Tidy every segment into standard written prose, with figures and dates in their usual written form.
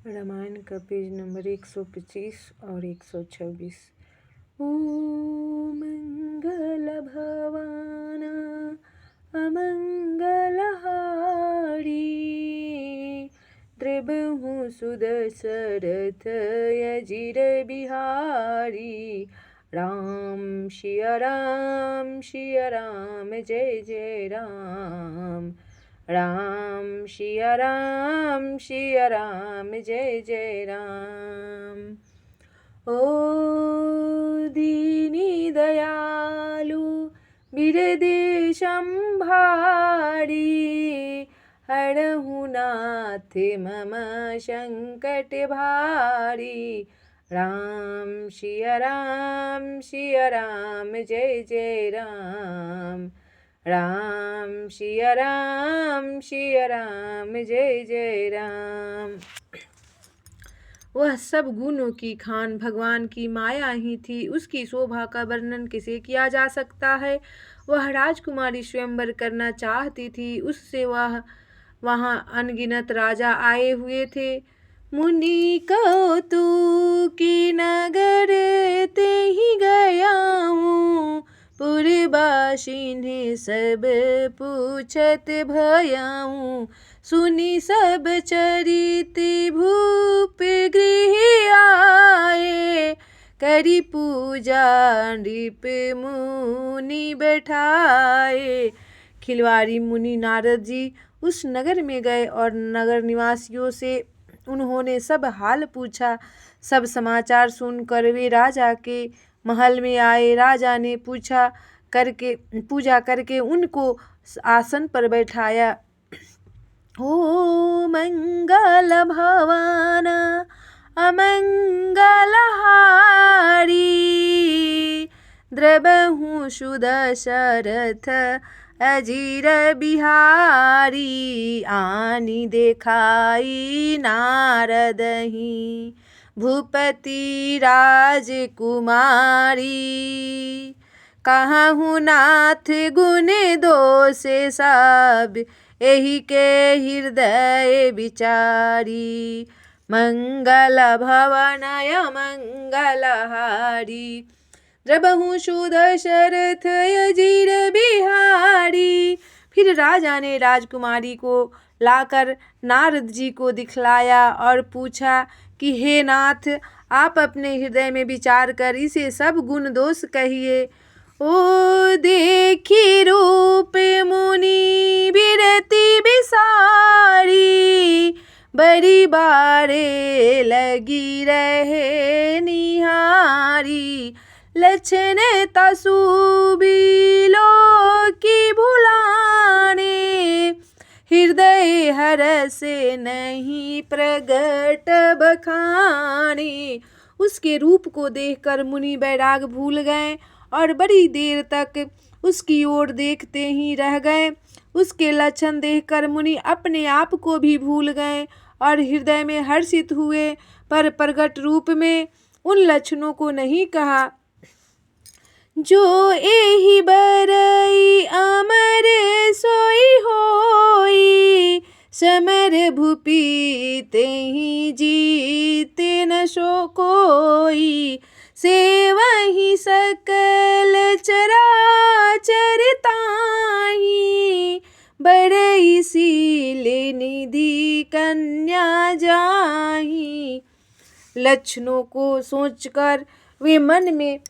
रामायण का page number 125 और 126। ओ मंगल भवाना अमंगलहारी, द्रबहु सुदशरथ अजिर बिहारी। राम सिया राम जय जय राम। राम सिया राम जय जय राम। ओ दीनी दयालु बिरदेशंभारी, हरहु नाथ मम संकट भारी। राम सिया राम जय जय राम। राम सिया राम जय जय राम। वह सब गुणों की खान भगवान की माया ही थी। उसकी शोभा का वर्णन किसे किया जा सकता है। वह राजकुमारी स्वयंवर करना चाहती थी। उससे वहाँ अनगिनत राजा आए हुए थे। मुनि कौतुकी नगर ते ही गया हूँ, पुरबासिनी सब पूछत भयाऊँ। सुनी सब चरित भूप गृह आए, करी पूजा नृप मुनि बैठाए। खिलवाड़ी मुनि नारद जी उस नगर में गए और नगर निवासियों से उन्होंने सब हाल पूछा। सब समाचार सुनकर वे राजा के महल में आए। राजा ने पूजा करके उनको आसन पर बैठाया। ओ मंगल भवाना अमंगलहारी, द्रबहु सुदशरथ अजिर बिहारी। आनी देखाई नारदहि भूपति राजकुमारी, कहूँ नाथ गुण दोष सब एहि के हृदय विचारी। मंगल भवनय मंगलहारी, द्रबहु सुदशरथ अजिर बिहारी। फिर राजा ने राजकुमारी को लाकर नारद जी को दिखलाया और पूछा कि हे नाथ, आप अपने हृदय में विचार कर इसे सब गुण दोष कहिए। ओ देखी रूप मुनि बिरति बिसारी, बड़ी बारे लगी रहे निहारी। लक्षण तसु बिलो की भुलाने, हृदय हरस नहीं प्रगट बखाने। उसके रूप को देखकर मुनि बैराग भूल गए और बड़ी देर तक उसकी ओर देखते ही रह गए। उसके लक्षण देखकर मुनि अपने आप को भी भूल गए और हृदय में हर्षित हुए, पर प्रगट रूप में उन लक्षणों को नहीं कहा। जो एहि बरई अमर सोई होई, समर भूपि तेहि जीते न सो कोई। सेवहि सकल चराचर ताहि, बड़ई शील निधि कन्या जाहि। लक्षणों को सोचकर वे मन में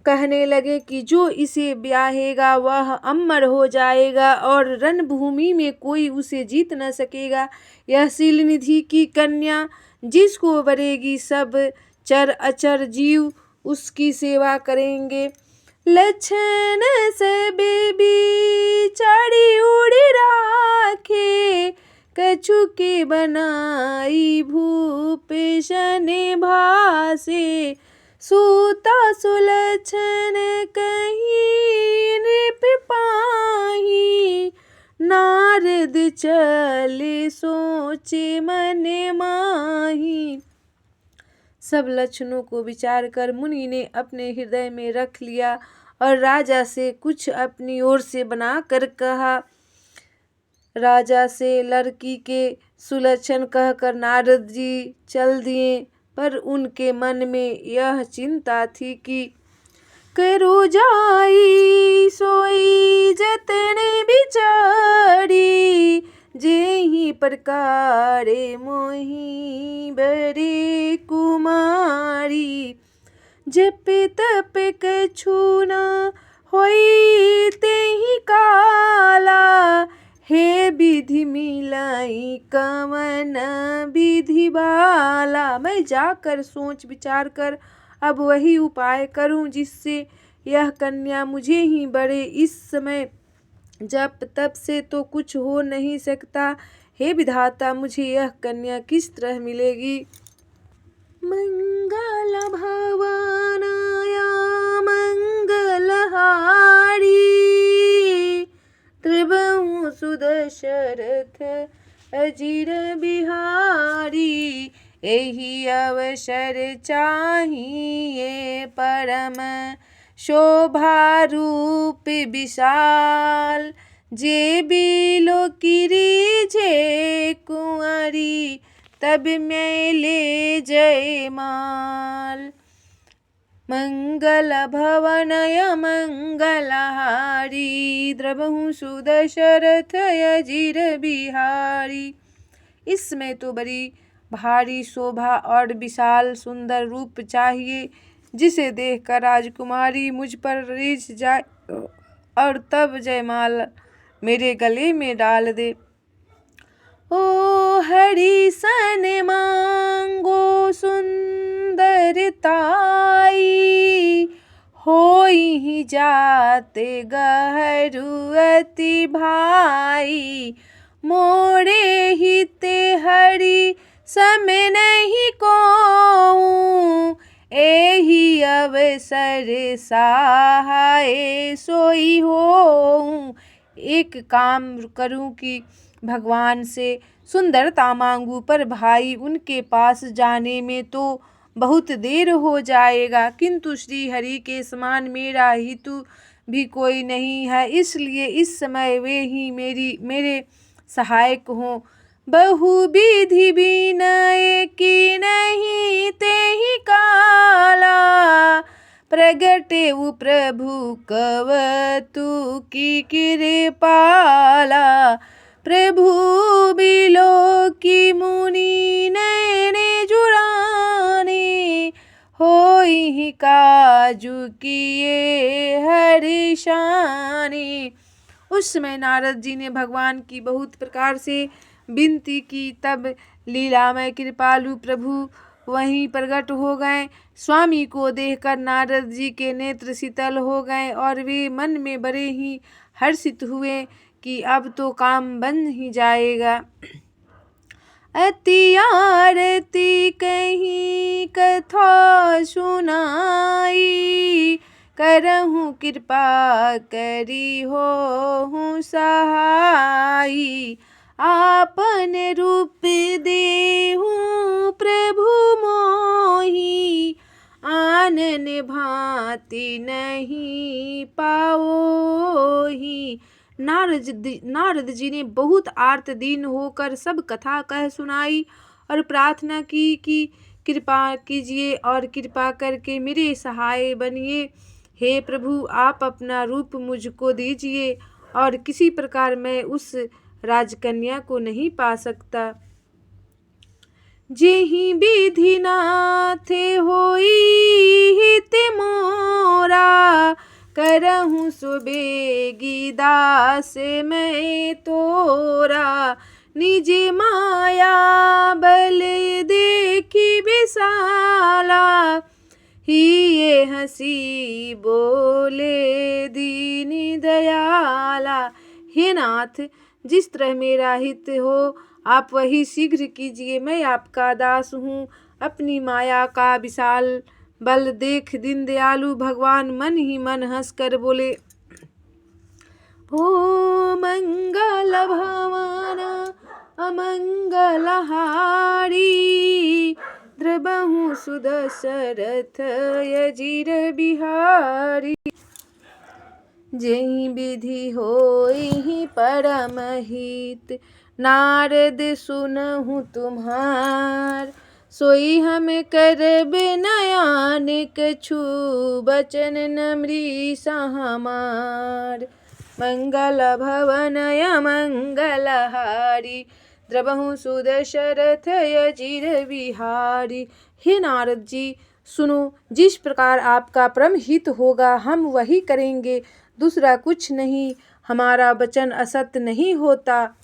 कहने लगे कि जो इसे ब्याहेगा वह अमर हो जाएगा और रणभूमि में कोई उसे जीत न सकेगा। यह शीलनिधि की कन्या जिसको वरेगी सब चर अचर जीव उसकी सेवा करेंगे। लक्षण सब बिचारी उड़ी राखे, कछु के बनाई भूप सन भासे। सूता सुलक्षण कहीं नृप पाही, नारद चले सोचे मन माही। सब लक्षणों को विचार कर मुनि ने अपने हृदय में रख लिया और राजा से कुछ अपनी ओर से बना कर कहा। राजा से लड़की के सुलक्षण कहकर नारद जी चल दिए, पर उनके मन में यह चिंता थी कि करो जाई सोई जतन बिचारी, जेहि प्रकारे मोहि बरे कुमारी। जप तप कछु न होई तेहि काला, हे विधि मिलाई कवन विधि बाला। मैं जाकर सोच विचार कर अब वही उपाय करूं जिससे यह कन्या मुझे ही बड़े। इस समय जप तप से तो कुछ हो नहीं सकता। हे विधाता, मुझे यह कन्या किस तरह मिलेगी। मंगल भवनाया मंगलहारी, त्रिभुवन सुदशरथ अजिर बिहारी। एहि अवसर चाहिए परम शोभा रूप विशाल, जे बिलो किरी जे कुंवरी, तब मैं ले जय माल। मंगल भवनय मंगलहारी, द्रवहु सुदशरथ अजिर बिहारी। इसमें तो बड़ी भारी शोभा और विशाल सुंदर रूप चाहिए, जिसे देखकर राजकुमारी मुझ पर रिझ जाए और तब जयमाल मेरे गले में डाल दे। ओ हरि सन मांगो सुंदरताई, होई जाते गहरू अति भाई। मोरे हिते हरि सम नहीं कोहूँ, एहि अवसर सहाय सोई होऊँ। एक काम करूं कि भगवान से सुंदरता मांगू, पर भाई उनके पास जाने में तो बहुत देर हो जाएगा, किंतु श्री हरि के समान मेरा हितु भी कोई नहीं है, इसलिए इस समय वे ही मेरे सहायक हों। बहुविधि विनय की नहीं तेहि काला, प्रगटे उ प्रभु कवतु की कृपाला। प्रभु बिलो की मुनि नैने जुराने, होई काजू किए हर्षाने। उस समय नारद जी ने भगवान की बहुत प्रकार से विनती की, तब लीलामय कृपालु प्रभु वहीं प्रकट हो गए। स्वामी को देखकर नारद जी के नेत्र शीतल हो गए और वे मन में बड़े ही हर्षित हुए कि अब तो काम बन ही जाएगा। अति आरती कहीं कथा सुनाई, करहूँ कृपा करी होहूँ सहाई। आपन रूप देहूँ प्रभु मोहि, आनन भांति नहीं पाओहि। नारद जी ने बहुत आर्त दीन होकर सब कथा कह सुनाई और प्रार्थना की कि कृपा कीजिए और कृपा करके मेरे सहाय बनिए। हे प्रभु, आप अपना रूप मुझको दीजिए और किसी प्रकार मैं उस राजकन्या को नहीं पा सकता। जेहि विधि नाथ होई हित मोरा, करहूँ सुबेगी दास मैं तोरा। निज माया बल देखी विशाला, हिये हंसी बोले दीन दयाला। हे नाथ, जिस तरह मेरा हित हो आप वही शीघ्र कीजिए। मैं आपका दास हूँ। अपनी माया का विशाल बल देख दीन दयालु भगवान मन ही मन हंस कर बोले, हो मंगल भवन अमंगलहारी, द्रवहु सुदशरथ अजिर बिहारी। जेहि विधि होई परम हित। नारद सुनहु तुम्हार, सोई हम करब नयान कछु, बचन नमृष हमार। मंगल भवन अमंगल हारी, द्रवहु सुदशरथ अजिर बिहारी। हे नारद जी, सुनो, जिस प्रकार आपका परम हित होगा हम वही करेंगे, दूसरा कुछ नहीं। हमारा वचन असत्य नहीं होता।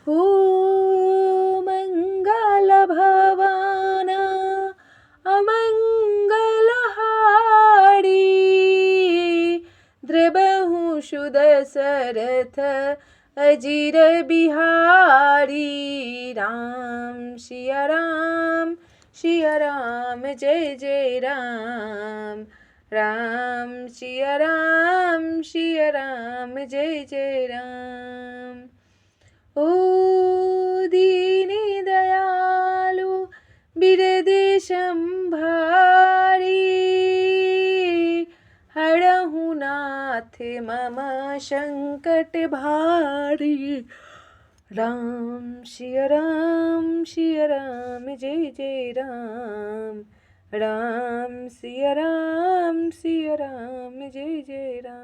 हो मंगल भवन अमंगल हारी, द्रवहु सुदशरथ अजिर बिहारी। राम सिया राम, सिया राम जय जय राम। राम सिया राम, सिया राम जय जय राम। ओ दीन दयालु बिरदेशम भारी, हरहु नाथ मम संकट भारी। राम सिया राम, सिया राम जय जय राम। राम सिया राम, सिया राम जय जय राम।